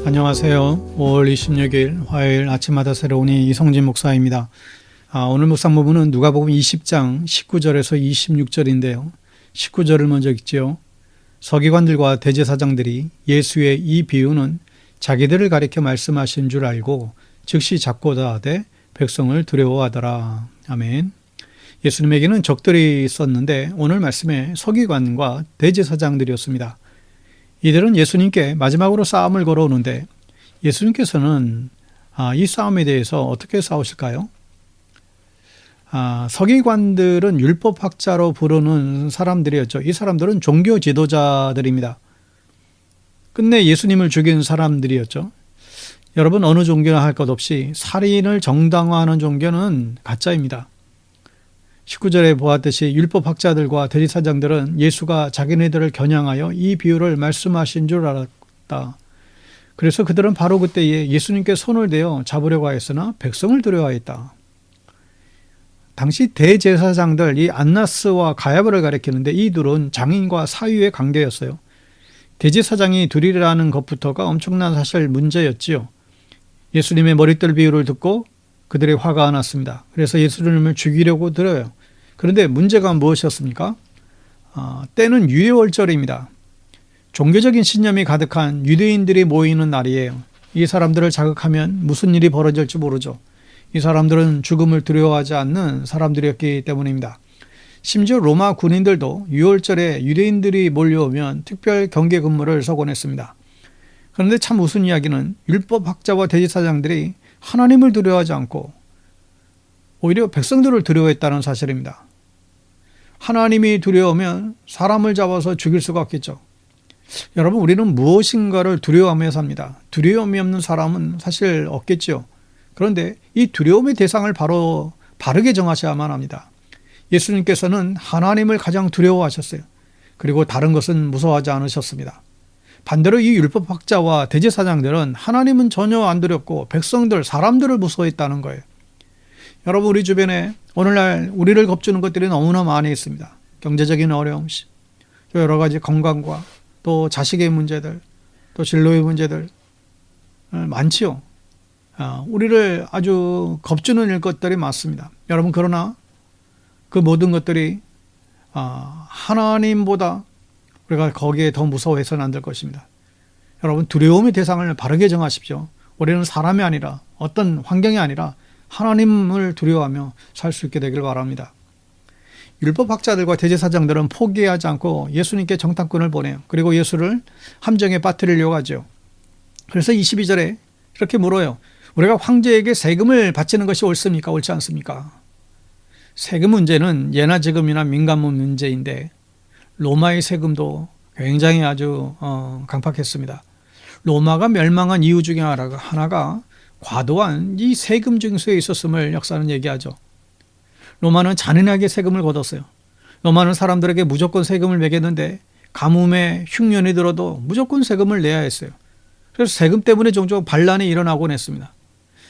안녕하세요. 5월 26일 화요일 아침마다 새로운 이성진 목사입니다. 오늘 묵상 부분은 누가복음 20장 19절에서 26절인데요. 19절을 먼저 읽지요. 서기관들과 대제사장들이 예수의 이 비유는 자기들을 가리켜 말씀하신 줄 알고 즉시 잡고자 하되 백성을 두려워하더라. 아멘. 예수님에게는 적들이 있었는데 오늘 말씀에 서기관과 대제사장들이었습니다. 이들은 예수님께 마지막으로 싸움을 걸어오는데 예수님께서는 이 싸움에 대해서 어떻게 싸우실까요? 서기관들은 율법학자로 부르는 사람들이었죠. 이 사람들은 종교 지도자들입니다. 끝내 예수님을 죽인 사람들이었죠. 여러분, 어느 종교나 할 것 없이 살인을 정당화하는 종교는 가짜입니다. 19절에 보았듯이 율법학자들과 대제사장들은 예수가 자기네들을 겨냥하여 이 비유를 말씀하신 줄 알았다. 그래서 그들은 바로 그때에 예수님께 손을 대어 잡으려고 하였으나 백성을 두려워하였다. 당시 대제사장들, 이 안나스와 가야바를 가리키는데 이 둘은 장인과 사위의 관계였어요. 대제사장이 둘이라는 것부터가 엄청난 사실 문제였지요. 예수님의 머리털 비유를 듣고 그들의 화가 났습니다. 그래서 예수님을 죽이려고 들어요. 그런데 문제가 무엇이었습니까? 때는 유월절입니다. 종교적인 신념이 가득한 유대인들이 모이는 날이에요. 이 사람들을 자극하면 무슨 일이 벌어질지 모르죠. 이 사람들은 죽음을 두려워하지 않는 사람들이었기 때문입니다. 심지어 로마 군인들도 유월절에 유대인들이 몰려오면 특별 경계 근무를 서곤했습니다. 그런데 참 웃은 이야기는 율법학자와 대제사장들이 하나님을 두려워하지 않고 오히려 백성들을 두려워했다는 사실입니다. 하나님이 두려우면 사람을 잡아서 죽일 수가 없겠죠. 여러분, 우리는 무엇인가를 두려워하며 삽니다. 두려움이 없는 사람은 사실 없겠죠. 그런데 이 두려움의 대상을 바르게 정하셔야만 합니다. 예수님께서는 하나님을 가장 두려워하셨어요. 그리고 다른 것은 무서워하지 않으셨습니다. 반대로 이 율법학자와 대제사장들은 하나님은 전혀 안 두렵고 백성들, 사람들을 무서워했다는 거예요. 여러분, 우리 주변에 오늘날 우리를 겁주는 것들이 너무나 많이 있습니다. 경제적인 어려움, 또 여러 가지 건강과 또 자식의 문제들, 또 진로의 문제들 많지요. 우리를 아주 겁주는 것들이 많습니다. 여러분, 그러나 그 모든 것들이 하나님보다 우리가 거기에 더 무서워해서는 안 될 것입니다. 여러분, 두려움의 대상을 바르게 정하십시오. 우리는 사람이 아니라 어떤 환경이 아니라 하나님을 두려워하며 살 수 있게 되길 바랍니다. 율법학자들과 대제사장들은 포기하지 않고 예수님께 정탐꾼을 보내요. 그리고 예수를 함정에 빠뜨리려고 하죠. 그래서 22절에 이렇게 물어요. 우리가 황제에게 세금을 바치는 것이 옳습니까? 옳지 않습니까? 세금 문제는 예나 지금이나 민감한 문제인데 로마의 세금도 굉장히 아주 강팍했습니다. 로마가 멸망한 이유 중에 하나가 과도한 이 세금 징수에 있었음을 역사는 얘기하죠. 로마는 잔인하게 세금을 걷었어요. 로마는 사람들에게 무조건 세금을 매겼는데 가뭄에 흉년이 들어도 무조건 세금을 내야 했어요. 그래서 세금 때문에 종종 반란이 일어나곤 했습니다.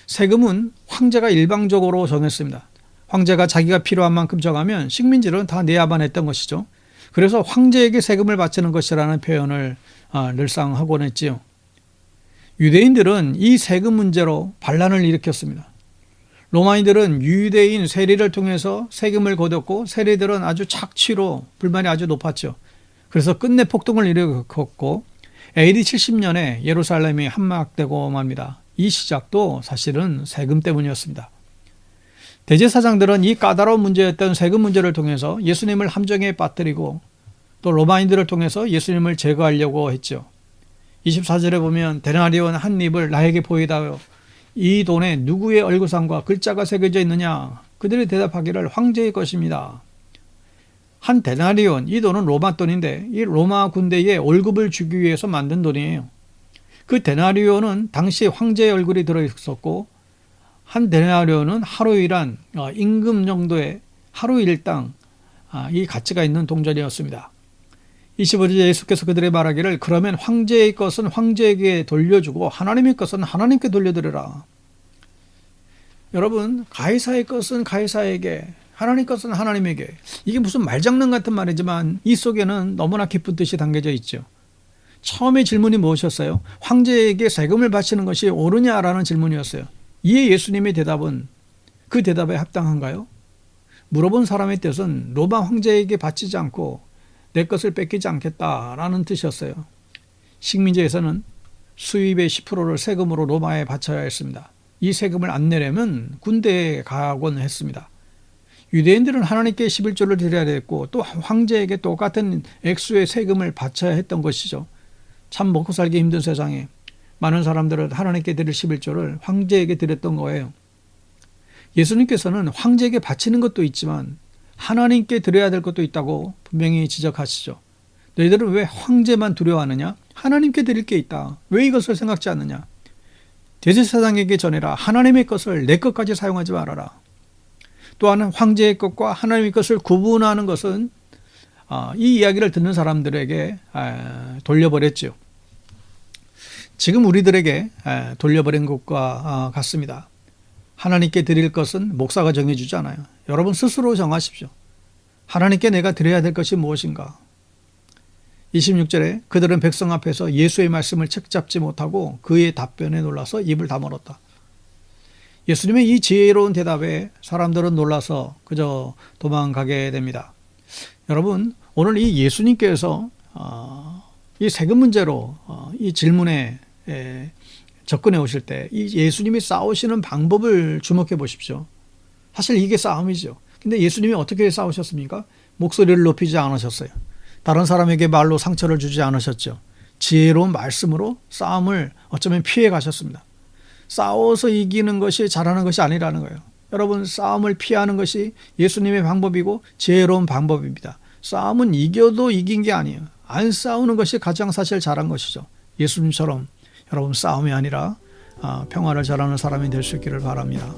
세금은 황제가 일방적으로 정했습니다. 황제가 자기가 필요한 만큼 정하면 식민지는 다 내야만 했던 것이죠. 그래서 황제에게 세금을 바치는 것이라는 표현을 늘상 하곤 했지요. 유대인들은 이 세금 문제로 반란을 일으켰습니다. 로마인들은 유대인 세리를 통해서 세금을 거뒀고 세리들은 아주 착취로 불만이 아주 높았죠. 그래서 끝내 폭동을 일으켰고 AD 70년에 예루살렘이 함락되고 맙니다. 이 시작도 사실은 세금 때문이었습니다. 대제사장들은 이 까다로운 문제였던 세금 문제를 통해서 예수님을 함정에 빠뜨리고 또 로마인들을 통해서 예수님을 제거하려고 했죠. 24절에 보면 데나리온 한 입을 나에게 보이다요. 이 돈에 누구의 얼굴상과 글자가 새겨져 있느냐? 그들이 대답하기를 황제의 것입니다. 한 데나리온, 이 돈은 로마 돈인데 이 로마 군대에 월급을 주기 위해서 만든 돈이에요. 그 데나리온은 당시 황제의 얼굴이 들어있었고 한 데나리온은 하루 일한 임금 정도의 하루 일당 이 가치가 있는 동전이었습니다. 25절에 예수께서 그들의 말하기를 그러면 황제의 것은 황제에게 돌려주고 하나님의 것은 하나님께 돌려드려라. 여러분, 가이사의 것은 가이사에게, 하나님 것은 하나님에게. 이게 무슨 말장난 같은 말이지만 이 속에는 너무나 깊은 뜻이 담겨져 있죠. 처음에 질문이 무엇이었어요? 황제에게 세금을 바치는 것이 옳으냐라는 질문이었어요. 이에 예수님의 대답은 그 대답에 합당한가요? 물어본 사람의 뜻은 로마 황제에게 바치지 않고 내 것을 뺏기지 않겠다라는 뜻이었어요. 식민지에서는 수입의 10%를 세금으로 로마에 바쳐야 했습니다. 이 세금을 안 내려면 군대에 가곤 했습니다. 유대인들은 하나님께 11조를 드려야 됐고 또 황제에게 똑같은 액수의 세금을 바쳐야 했던 것이죠. 참 먹고 살기 힘든 세상에 많은 사람들은 하나님께 드릴 11조를 황제에게 드렸던 거예요. 예수님께서는 황제에게 바치는 것도 있지만 하나님께 드려야 될 것도 있다고 분명히 지적하시죠. 너희들은 왜 황제만 두려워하느냐? 하나님께 드릴 게 있다. 왜 이것을 생각지 않느냐? 대제사장에게 전해라. 하나님의 것을 내 것까지 사용하지 말아라. 또한 황제의 것과 하나님의 것을 구분하는 것은 이 이야기를 듣는 사람들에게 돌려버렸죠. 지금 우리들에게 돌려버린 것과 같습니다. 하나님께 드릴 것은 목사가 정해주지 않아요. 여러분 스스로 정하십시오. 하나님께 내가 드려야 될 것이 무엇인가? 26절에 그들은 백성 앞에서 예수의 말씀을 책잡지 못하고 그의 답변에 놀라서 입을 다물었다. 예수님의 이 지혜로운 대답에 사람들은 놀라서 그저 도망가게 됩니다. 여러분 오늘 이 예수님께서 이 세금 문제로 이 질문에 접근해 오실 때 이 예수님이 싸우시는 방법을 주목해 보십시오. 사실 이게 싸움이죠. 근데 예수님이 어떻게 싸우셨습니까? 목소리를 높이지 않으셨어요. 다른 사람에게 말로 상처를 주지 않으셨죠. 지혜로운 말씀으로 싸움을 어쩌면 피해 가셨습니다. 싸워서 이기는 것이 잘하는 것이 아니라는 거예요. 여러분 싸움을 피하는 것이 예수님의 방법이고 지혜로운 방법입니다. 싸움은 이겨도 이긴 게 아니에요. 안 싸우는 것이 가장 사실 잘한 것이죠. 예수님처럼 여러분 싸움이 아니라 평화를 잘하는 사람이 될 수 있기를 바랍니다.